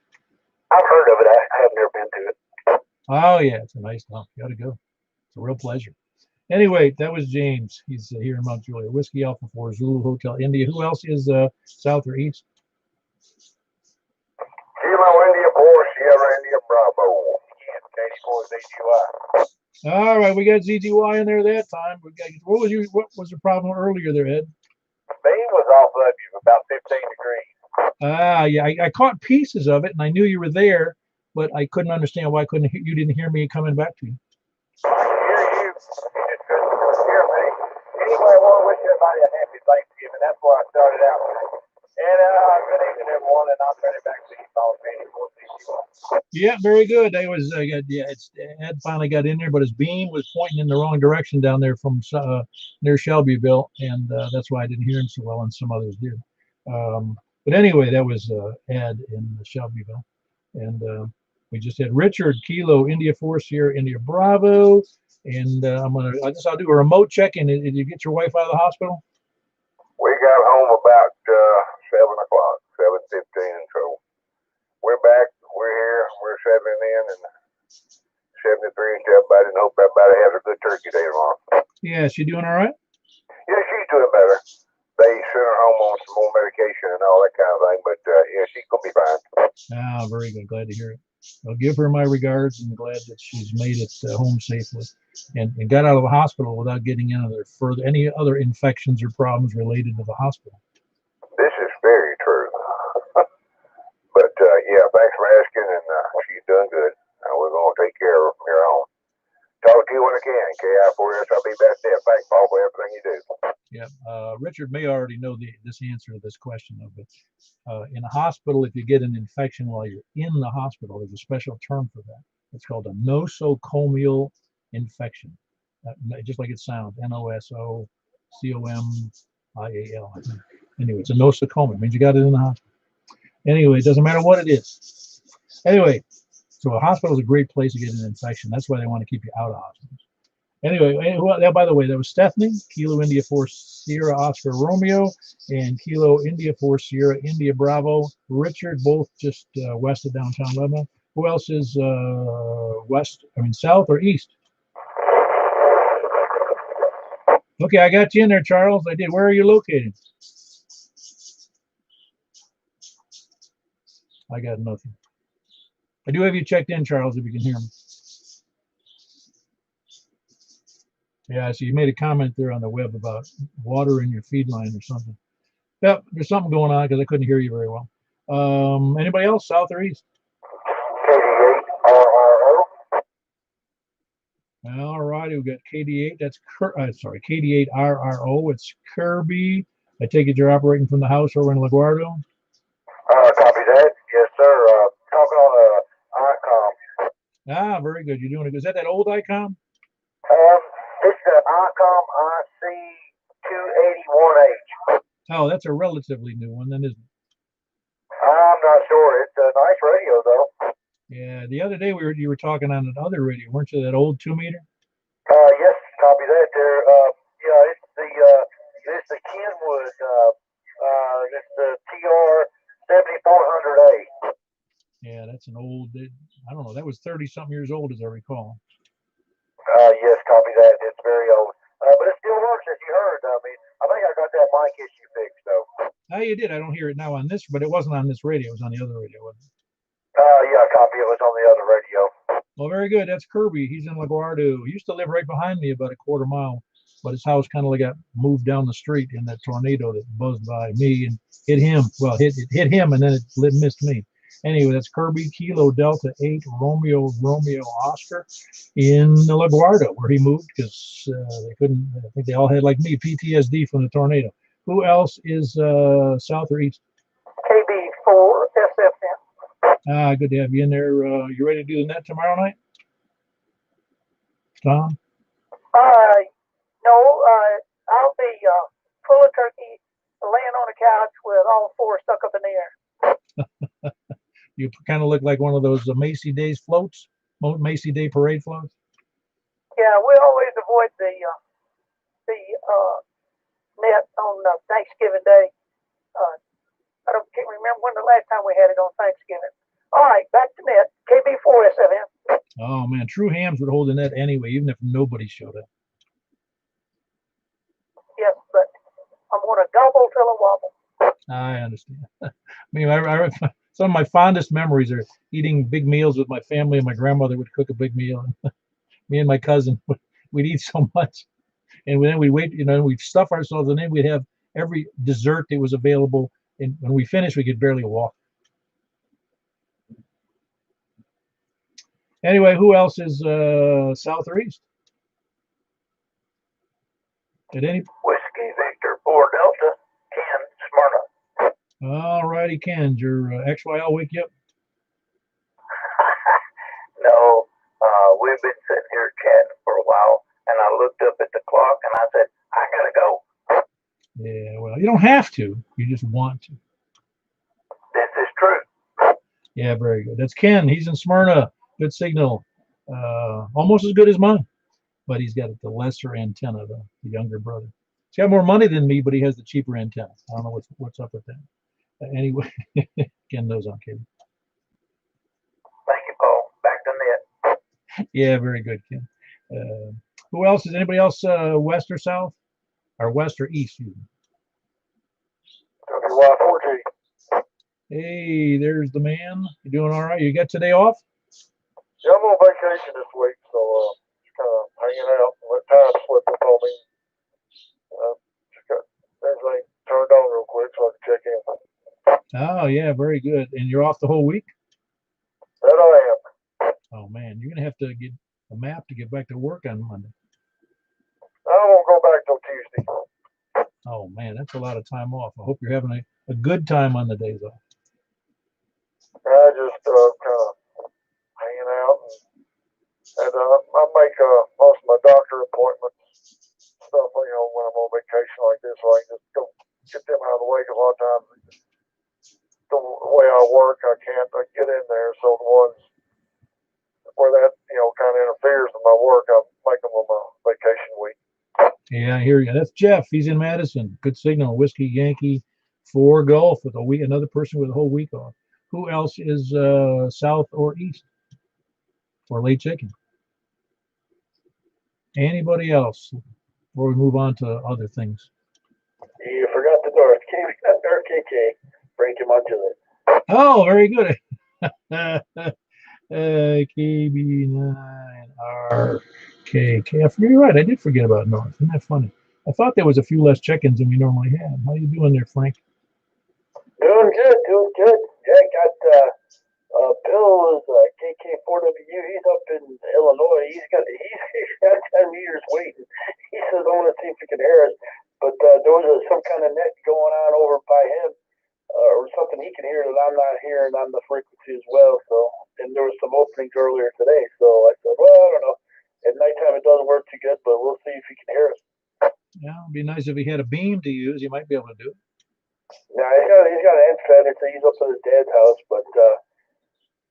I've heard of it. I have never been to it. Oh, yeah, it's a nice dump. You got to go. It's a real pleasure. Anyway, that was James. He's here in Mount Juliet. Whiskey Alpha 4 Zulu Hotel India. Who else is south or east? Kilo India 4 Sierra India Bravo. Katie 4 ZGY. All right, we got ZGY in there that time. What was your problem earlier there, Ed? Beam was off of you about 15 degrees. Yeah, I caught pieces of it, and I knew you were there, but I couldn't understand why you didn't hear me coming back to you. I hear you. You just couldn't hear me. Anyway, I want to wish everybody a happy Thanksgiving. That's where I started out with. And good evening, everyone, and I'm ready back to you. Yeah, very good. Ed finally got in there, but his beam was pointing in the wrong direction down there from near Shelbyville, and that's why I didn't hear him so well, and some others did. But anyway, that was Ed in Shelbyville, and we just had Richard Kilo India 4 Sierra India Bravo, and I'll do a remote check-in. Did you get your wife out of the hospital? We got home about 7 o'clock, 7:15, so we're back. We're here. We're settling in, and 73 to everybody, and hope everybody has a good turkey day tomorrow. Yeah, she doing all right? Yeah, she's doing better. They sent her home on some more medication and all that kind of thing, but yeah, she's gonna be fine. Ah, very good. Glad to hear it. I'll give her my regards, and glad that she's made it home safely and got out of the hospital without getting any other infections or problems related to the hospital. This is very true. But yeah, thanks for asking, and she's doing good. We're going to take care of her from here on. Talk to you when I can, KI4S. I'll be back there. Thanks, Paul, for everything you do. Yeah, Richard may already know this answer to this question, but in a hospital, if you get an infection while you're in the hospital, there's a special term for that. It's called a nosocomial infection, just like it sounds, Nosocomial. Anyway, it's a nosocomial. It means you got it in the hospital. Anyway, it doesn't matter what it is. Anyway, so a hospital is a great place to get an infection. That's why they want to keep you out of hospitals. Anyway, by the way, that was Stephanie, Kilo India 4 Sierra Oscar Romeo, and Kilo India 4 Sierra India Bravo. Richard, both just west of downtown Lebanon. Who else is south or east? Okay, I got you in there, Charles. I did. Where are you located? I got nothing. I do have you checked in, Charles, if you can hear me. Yeah, so you made a comment there on the web about water in your feed line or something. Yep, there's something going on because I couldn't hear you very well. Anybody else, south or east? KD8RRO. All righty, we got KD8. That's KD8RRO. It's Kirby. I take it you're operating from the house over in LaGuardo. Copy that. Yes, sir. Talking on ICOM. Ah, very good. You're doing it. Is that old ICOM? It's the ICOM IC281H. Oh, that's a relatively new one, then, isn't it? I'm not sure. It's a nice radio, though. Yeah, the other day you were talking on another radio, weren't you? That old 2-meter? Yes, copy that. There. Yeah, it's the Kenwood. It's the TR7400A. Yeah, that's an old. I don't know. That was 30-something years old, as I recall. Yes, copy that. It's very old, but it still works, as you heard. I mean, I think I got that mic issue fixed, though. Oh, you did. I don't hear it now on this, but it wasn't on this radio. It was on the other radio, wasn't it? Yeah, copy. It was on the other radio. Well, very good. That's Kirby. He's in LaGuardo. He used to live right behind me about a quarter mile, but his house kind of got moved down the street in that tornado that buzzed by me and hit him. Well, it hit him, and then it missed me. Anyway, that's Kirby, Kilo Delta 8 Romeo Oscar in LaGuardo, where he moved because they couldn't. I think they all had, like me, PTSD from the tornado. Who else is south or east? KB4 SFM. Good to have you in there. You ready to do the net tomorrow night, Tom? No, I'll be full of turkey, laying on the couch with all four stuck up in the air. You kind of look like one of those Macy Days floats, Macy Day parade floats. Yeah, we always avoid the net on Thanksgiving Day. Can't remember when the last time we had it on Thanksgiving. All right, back to net. KB4SFM. Oh man, True Hams would hold the net anyway, even if nobody showed up. Yes, but I'm gonna gobble till I wobble. I understand. I mean, some of my fondest memories are eating big meals with my family, and my grandmother would cook a big meal, and me and my cousin we'd eat so much, and then we'd wait, we'd stuff ourselves, and then we'd have every dessert that was available, and when we finished, we could barely walk. Anyway, who else is south or east? At any Whiskey Victor 4 Delta 10 Smyrna. All righty, Ken, your XYL wake you up? No, we've been sitting here chatting for a while, and I looked up at the clock and I said, I gotta go. Yeah, well, you don't have to. You just want to. This is true. Yeah, very good. That's Ken. He's in Smyrna. Good signal. Almost as good as mine, but he's got the lesser antenna, the younger brother. He's got more money than me, but he has the cheaper antenna. I don't know what's up with that. Anyway, Ken knows I'm kidding. Thank you, Paul. Back to net. Yeah, very good, Ken. Who else? Is anybody else west or south? Or west or east? WY4G. Hey, there's the man. You doing all right? You got today off? Yeah, I'm on vacation this week, so just kind of hanging out. Let time slip up on me. Just got everything turned on real quick so I can check in. Oh, yeah, very good. And you're off the whole week? That I am. Oh, man, you're going to have to get a map to get back to work on Monday. I won't go back till Tuesday. Oh, man, that's a lot of time off. I hope you're having a good time on the days off. I just kind of hanging out, and I make most of my doctor appointments stuff, when I'm on vacation like this, so I can just go get them out of the way. Because a lot of times, the way I work, I can't get in there. So the ones where that kind of interferes with my work, I make them on my vacation week. Yeah, I hear you. That's Jeff. He's in Madison. Good signal. Whiskey Yankee 4 Golf with a week. Another person with a whole week off. Who else is south or east or late chicken? Anybody else before we move on to other things? You forgot the North KK. Breaking my Juliet. Oh, very good. KB9RKK. You're right. I did forget about North. Isn't that funny? I thought there was a few less check-ins than we normally have. How you doing there, Frank? Doing good. Yeah, got Bill is KK4W. He's up in Illinois. He's got 10 meters waiting. He says, I want to see if he can hear us. But there was some kind of net going on over by him, or something he can hear that I'm not hearing on the frequency as well. So, and there was some openings earlier today. So I said, well, I don't know. At nighttime it doesn't work too good, but we'll see if he can hear us. Yeah, it'd be nice if he had a beam to use. He might be able to do it. Yeah, he's got an antenna, so he's up at his dad's house, but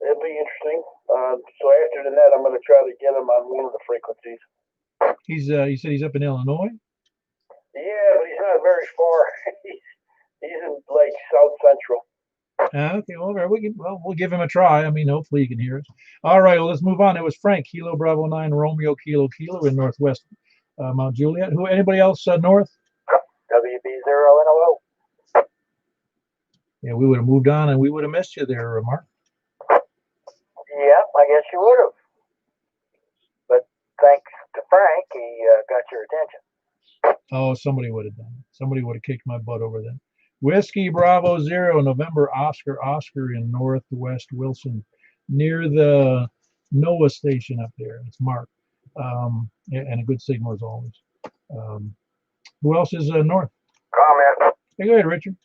it'll be interesting. So after the net, I'm going to try to get him on one of the frequencies. He said he's up in Illinois? Yeah, but he's not very far. He's in like South Central. Okay, well, we'll give him a try. I mean, hopefully he can hear us. All right, well, let's move on. It was Frank, Kilo Bravo 9, Romeo Kilo in Northwest Mount Juliet. Anybody else north? WB0NOO. Yeah, we would have moved on and we would have missed you there, Mark. Yeah, I guess you would have. But thanks to Frank, he got your attention. Oh, somebody would have done it. Somebody would have kicked my butt over there. Whiskey Bravo 0, November Oscar in Northwest Wilson, near the NOAA station up there. It's Mark. And a good signal as always. Who else is north? Comment. Hey, go ahead, Richard.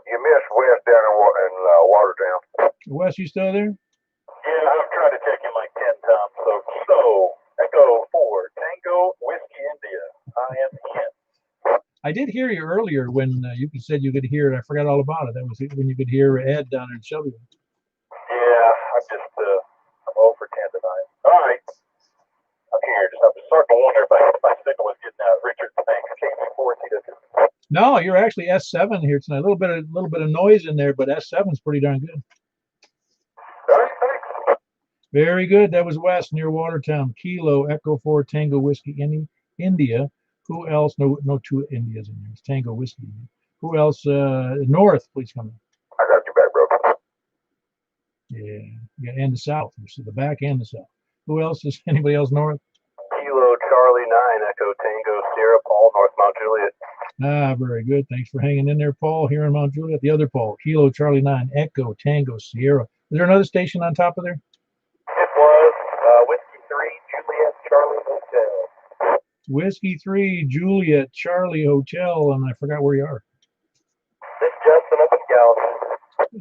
You missed West down in Watertown. Wes, you still there? Yeah, I've tried to check in like 10 times. So Echo 4, Tango, Whiskey India. I am in. I did hear you earlier when you said you could hear it. I forgot all about it. That was when you could hear Ed down in Shelbyville. Yeah, I'm over 10 tonight. All right. I'm starting to wonder if my signal was getting out. Richard, thanks. KC4 No, you're actually S7 here tonight. A little bit of noise in there, but S7's pretty darn good. All right, thanks. Very good. That was west near Watertown. Kilo Echo 4 Tango Whiskey India. Who else? No two Indias in there. It's Tango Whiskey. Who else? North, please come in. I got you back, bro. Yeah, and the south. So the back and the south. Who else is anybody else north? Kilo Charlie 9 Echo Tango Sierra Paul North Mount Juliet. Ah, very good. Thanks for hanging in there, Paul, here in Mount Juliet. The other Paul, Kilo Charlie 9 Echo Tango Sierra. Is there another station on top of there? It was Whiskey 3 Juliet Charlie Hotel. Whiskey 3 Juliet Charlie Hotel, and I forgot where you are. This Justin up in Gallatin.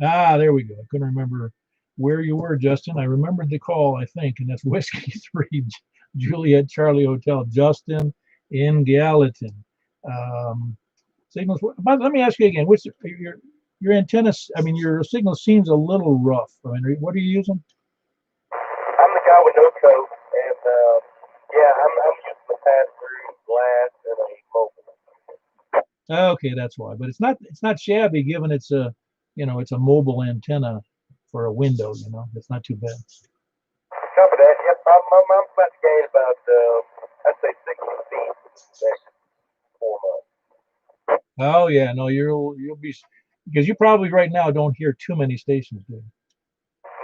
Ah, there we go. I couldn't remember where you were, Justin. I remembered the call, I think, and that's Whiskey 3 Juliet Charlie Hotel, Justin in Gallatin. Signals. Let me ask you again. What's your antenna? I mean, your signal seems a little rough. I mean, what are you using? I'm the guy with no coat, and yeah, I'm using the pass-through glass and a mobile. Okay, that's why. But it's not shabby, given it's a it's a mobile antenna for a window. It's not too bad. Copy that. Yep, I'm about to gain about I'd say 60 feet next 4 months. Oh yeah, no, you'll be, because you probably right now don't hear too many stations, do you?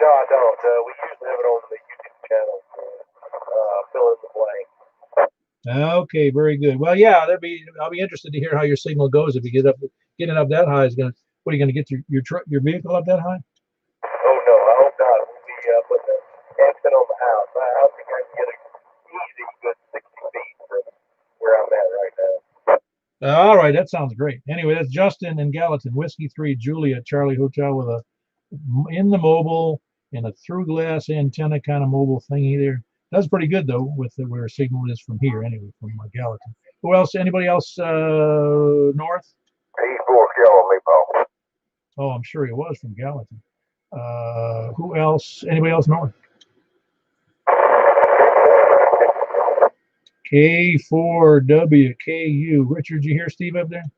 No, I don't. We usually have it on the YouTube channel for fill in the blank. Okay, very good. Well, yeah, I'll be interested to hear how your signal goes if you getting up that high. What are you going to get your vehicle up that high? Oh no, I hope not. We'll be putting the antenna on the house. I think I can get an easy good 60 feet from where I'm at right now. All right, that sounds great. Anyway, that's Justin in Gallatin, Whiskey 3 Juliet Charlie Hotel with in the mobile and a through glass antenna kind of mobile thingy there. That's pretty good though, with where a signal is from here anyway, from Gallatin. Who else? Anybody else north? He's North Galilee, Paul. Oh, I'm sure he was from Gallatin. Who else? Anybody else north? K4WKU. Richard, you hear Steve up there?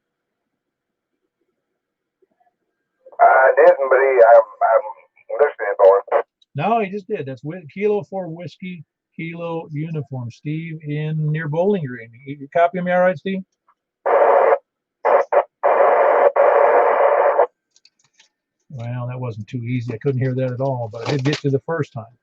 I didn't, but I'm listening for him. No, he just did. That's Kilo 4 Whiskey Kilo Uniform. Steve in near Bowling Green. You copy me all right, Steve? Well, that wasn't too easy. I couldn't hear that at all, but I did get to the first time.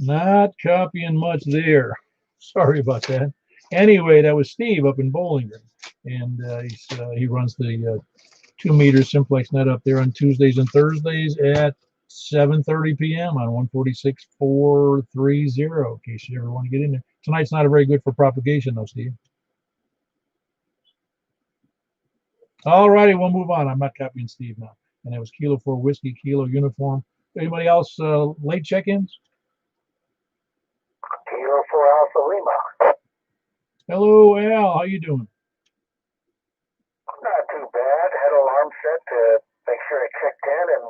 Not copying much there. Sorry about that. Anyway, that was Steve up in Bowling Green, and he runs the 2 meter Simplex net up there on Tuesdays and Thursdays at 7:30 p.m. on 146.430. In case you ever want to get in there. Tonight's not very good for propagation, though, Steve. All righty, we'll move on. I'm not copying Steve now. And that was Kilo 4 Whiskey Kilo Uniform. Anybody else late check-ins? Kilo 4 Alpha Lima. Hello, Al. How you doing? Not too bad. Had an alarm set to make sure I checked in, and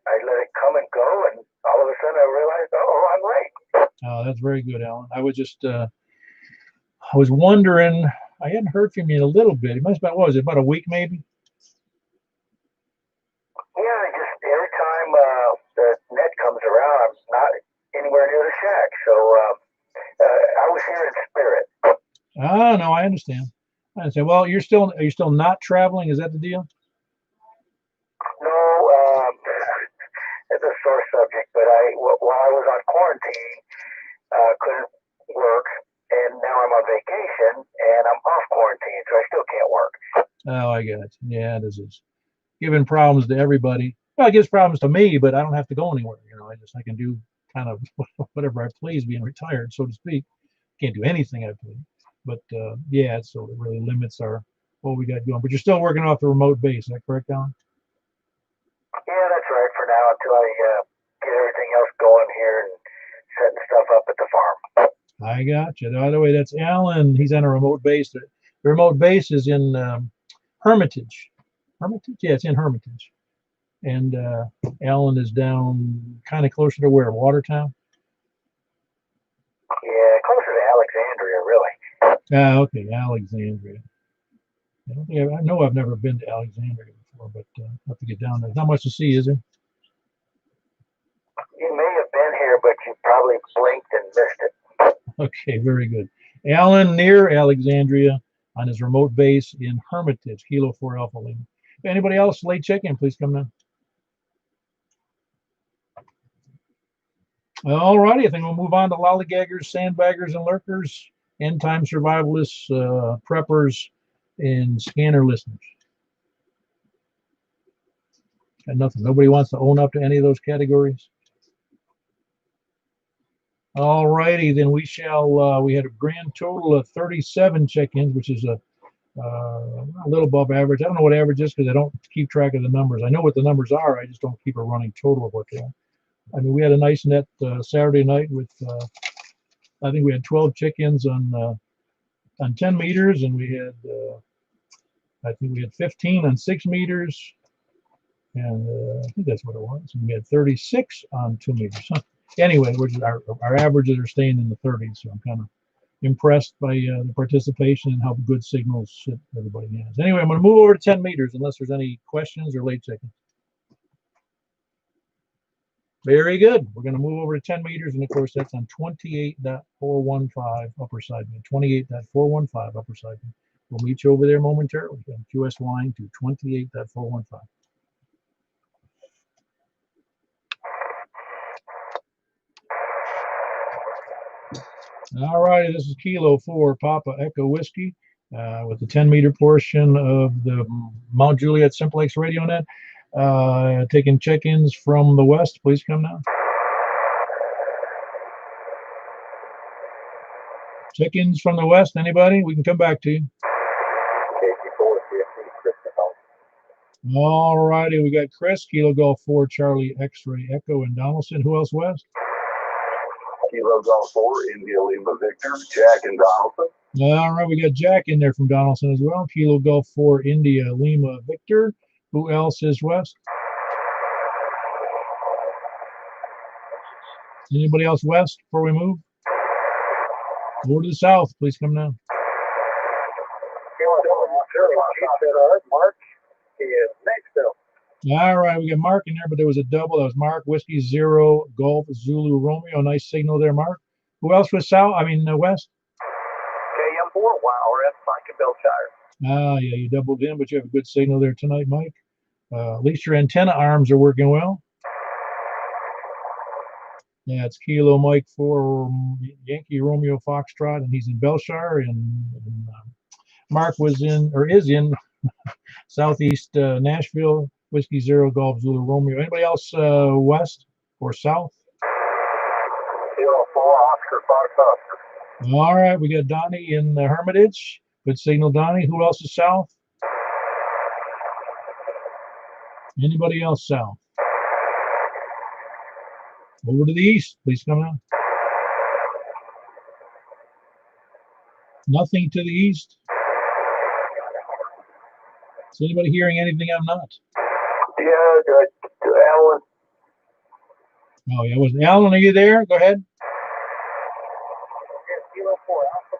I let it come and go, and all of a sudden I realized, oh, I'm late. Oh, that's very good, Alan. I was just, I was wondering, I hadn't heard from you in a little bit. It must have been, what was it, about a week maybe? Yeah, just every time the net comes around, I'm not anywhere near the shack, so I was here in spirit. Ah, no, I understand. I understand. Well, are you still not traveling? Is that the deal? No, it's a sore subject, but while I was on quarantine, couldn't work, and now I'm on vacation, and I'm off quarantine, so I still can't work. Oh, I get it. Yeah, this is giving problems to everybody. Well, it gives problems to me, but I don't have to go anywhere. I can do kind of whatever I please, being retired, so to speak. Can't do anything I please. But yeah, so it really limits what we got going. But you're still working off the remote base, is that correct, Alan? Yeah, that's right for now until I get everything else going here and setting stuff up at the farm. I got you. By the way, that's Alan. He's on a remote base. The remote base is in Hermitage. Hermitage? Yeah, it's in Hermitage. And Alan is down kind of closer to where? Watertown? Yeah, closer to Alexandria, really. Ah, okay, Alexandria. I don't think I know I've never been to Alexandria before, but I have to get down there. There's not much to see, is there? You may have been here, but you probably blinked and missed it. Okay, very good. Alan near Alexandria on his remote base in Hermitage, Kilo 4 Alpha Lima. Anybody else late check-in, please come down. All righty, I think we'll move on to lollygaggers, sandbaggers, and lurkers, end-time survivalists, preppers, and scanner listeners. Got nothing. Nobody wants to own up to any of those categories. All righty, then we shall. We had a grand total of 37 check-ins, which is a little above average. I don't know what average is because I don't keep track of the numbers. I know what the numbers are. I just don't keep a running total of what they are. I mean, we had a nice net Saturday night with. I think we had 12 check-ins on 10 meters, and we had. I think we had 15 on 6 meters, and I think that's what it was. And we had 36 on 2 meters. Huh. Anyway, our averages are staying in the 30s, so I'm kind of impressed by the participation and how good signals everybody has. Anyway, I'm going to move over to 10 meters unless there's any questions or late check-ins. Very good. We're going to move over to 10 meters, and of course, that's on 28.415 upper side beam. 28.415 upper side beam. We'll meet you over there momentarily. QS line to 28.415. All righty, this is Kilo 4 Papa Echo Whiskey with the 10-meter portion of the Mount Juliet Simplex radio net. Taking check-ins from the west. Please come now. Check-ins from the west. Anybody? We can come back to you. All righty, we got Chris, Kilo Golf 4 Charlie X-Ray Echo and Donaldson. Who else west? Kilo Golf 4 India Lima Victor, Jack and Donaldson. All right, we got Jack in there from Donaldson as well. Kilo Golf 4 India Lima Victor. Who else is west? Anybody else west before we move? Over to the south, please come now. Mark is Nashville. All right, we got Mark in there, but there was a double. That was Mark, Whiskey 0, Golf, Zulu, Romeo. Nice signal there, Mark. Who else was south? I mean, west? KM4, wow, that's Mike in Bellshire. Ah, yeah, you doubled in, but you have a good signal there tonight, Mike. At least your antenna arms are working well. Yeah, it's Kilo Mike 4 Yankee Romeo Foxtrot, and he's in Bellshire. And Mark was in, or is in, southeast Nashville, Whiskey 0, Golf, Zulu, Romeo. Anybody else west or south? Kilo 4 Oscar Fox Oscar. All right, we got Donnie in the Hermitage. Good signal, Donnie. Who else is south? Anybody else south? Over to the east, please come on. Nothing to the east. Is anybody hearing anything I'm not? Yeah, good. Alan. Oh, yeah, was Alan, are you there? Go ahead. Kilo 4 Alpha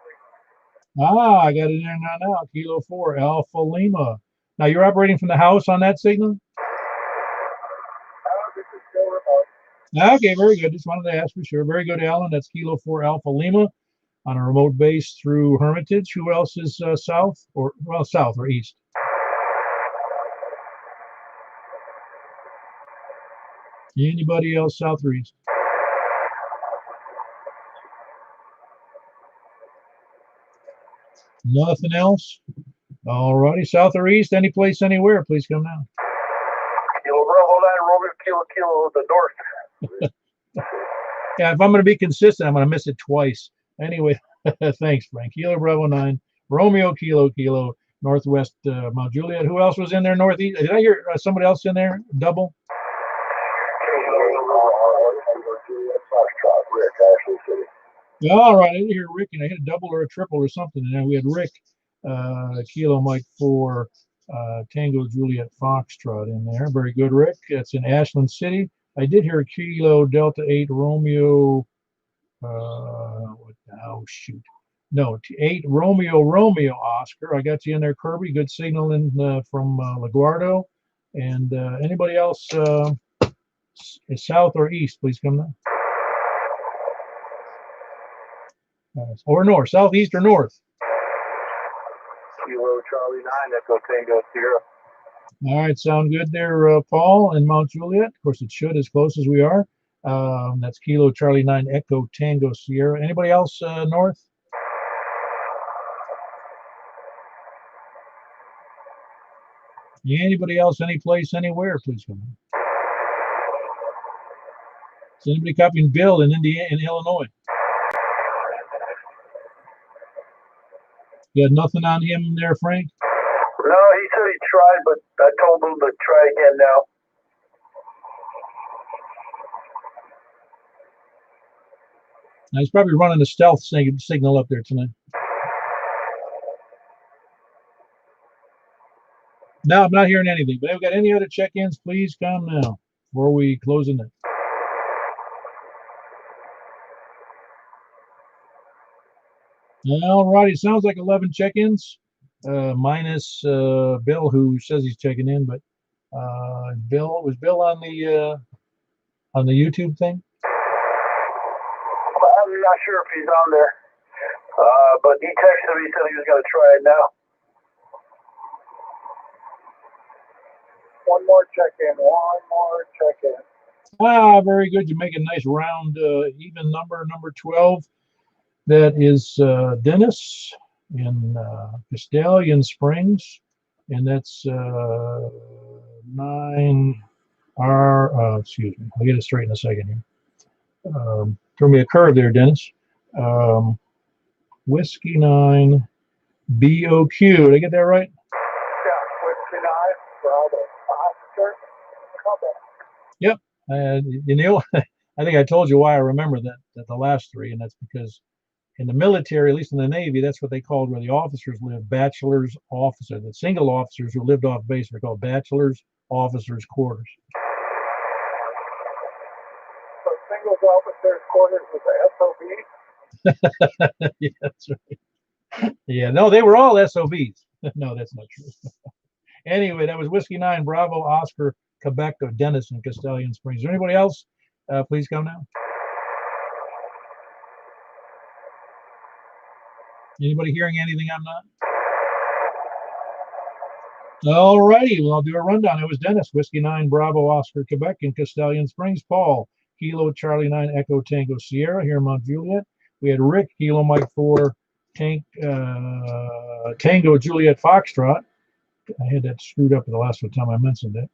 Lima. Ah, I got it in there now. Kilo 4 Alpha Lima. Now you're operating from the house on that signal? This is still remote. Okay, very good. Just wanted to ask for sure. Very good, Alan. That's Kilo 4 Alpha Lima on a remote base through Hermitage. Who else is south or, well, south or east? Anybody else south or east? Nothing else? All righty, south or east, any place, anywhere, please come now. Kilo Bravo 9 Romeo Kilo the north. Yeah, if I'm going to be consistent, I'm going to miss it twice. Anyway, thanks, Frank. Kilo Bravo 9, Romeo Kilo northwest Mount Juliet. Who else was in there northeast? Did I hear somebody else in there? Double? All right, I didn't hear Rick, and I hit a double or a triple or something. And then we had Rick, Kilo Mike 4 Tango Juliet Foxtrot in there. Very good, Rick. That's in Ashland City. I did hear Kilo Delta 8 Romeo. Oh, shoot. No, 8 Romeo Oscar. I got you in there, Kirby. Good signal in from LaGuardo. And anybody else south or east, please come down. Or north, southeast or north. Kilo Charlie 9, Echo Tango Sierra. All right, sound good there, Paul, in Mount Juliet. Of course, it should, as close as we are. That's Kilo Charlie 9 Echo Tango Sierra. Anybody else north? Anybody else, any place, anywhere, please come in. Is anybody copying Bill in Indiana, in Illinois? You had nothing on him there, Frank? No, he said he tried, but I told him to try again now. Now, he's probably running a stealth signal up there tonight. No, I'm not hearing anything. But if we've got any other check-ins, please come now before we close the net. All righty, sounds like 11 check-ins, minus Bill, who says he's checking in. But was Bill on the YouTube thing? I'm not sure if he's on there, but he texted me, he said he was going to try it now. One more check-in. Ah, very good. You make a nice round, even number 12. That is Dennis in Castellian Springs, and that's 9R. Excuse me, I'll get it straight in a second here. Throw me a curve there, Dennis. Whiskey 9 BOQ. Did I get that right? Yeah, Whiskey 9 Bravo Oscar. Yep. You know, I think I told you why I remember that the last three, and that's because in the military, at least in the Navy, that's what they called where the officers live, bachelor's officer. The single officers who lived off base were called bachelor's officers' quarters. So single officers' quarters with the SOB? Yeah, that's right. Yeah, no, they were all SOBs. No, that's not true. Anyway, that was Whiskey 9 Bravo Oscar Quebec of Dennis in Castellian Springs. Is there anybody else? Please come now. Anybody hearing anything I'm not? All righty, well, I'll do a rundown. It was Dennis, Whiskey 9 Bravo Oscar Quebec in Castellian Springs. Paul, Kilo Charlie 9 Echo Tango Sierra here in Mount Juliet. We had Rick, Kilo Mike 4 Tango Juliet Foxtrot. I had that screwed up the last time I mentioned it.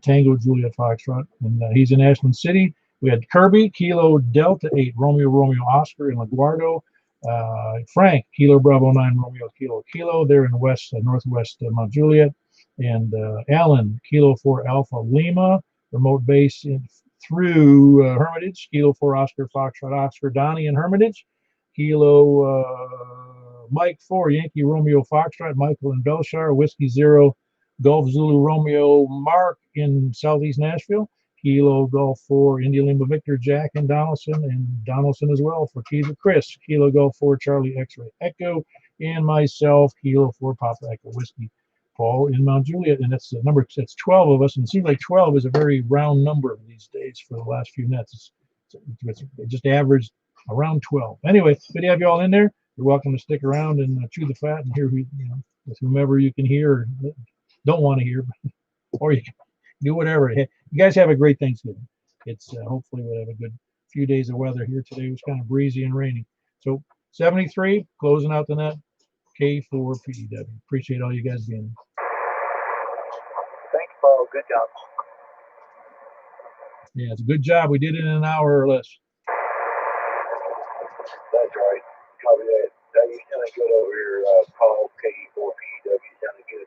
Tango Juliet Foxtrot, and he's in Ashland City. We had Kirby, Kilo Delta 8 Romeo Oscar in LaGuardo. Frank, Kilo Bravo 9 Romeo Kilo. They're in northwest Mount Juliet. And Alan, Kilo 4 Alpha Lima, remote base through Hermitage, Kilo 4 Oscar Foxtrot Oscar Donnie in Hermitage. Kilo Mike 4 Yankee Romeo Foxtrot, Michael in Belshire, Whiskey 0 Golf Zulu Romeo Mark in southeast Nashville. Kilo Golf 4 India Lima Victor Jack in Donaldson, and Donaldson as well for Keith Chris. Kilo Golf 4 Charlie X-Ray Echo, and myself, Kilo 4 Papa Echo Whiskey Paul in Mount Juliet. And that's the number. It's 12 of us, and it seems like 12 is a very round number these days for the last few nets. It's just averaged around 12. Anyway, good to have you all in there. You're welcome to stick around and chew the fat and hear with whomever you can hear or don't want to hear, or you can do whatever. You guys have a great Thanksgiving. It's hopefully we'll have a good few days of weather here today. It was kind of breezy and rainy. So 73, closing out the net, K4PEW. Appreciate all you guys being here. Thanks, Paul. Good job. Yeah, it's a good job. We did it in an hour or less. That's right. Copy that. You sounded good over here, Paul, K4PEW. Sounded good.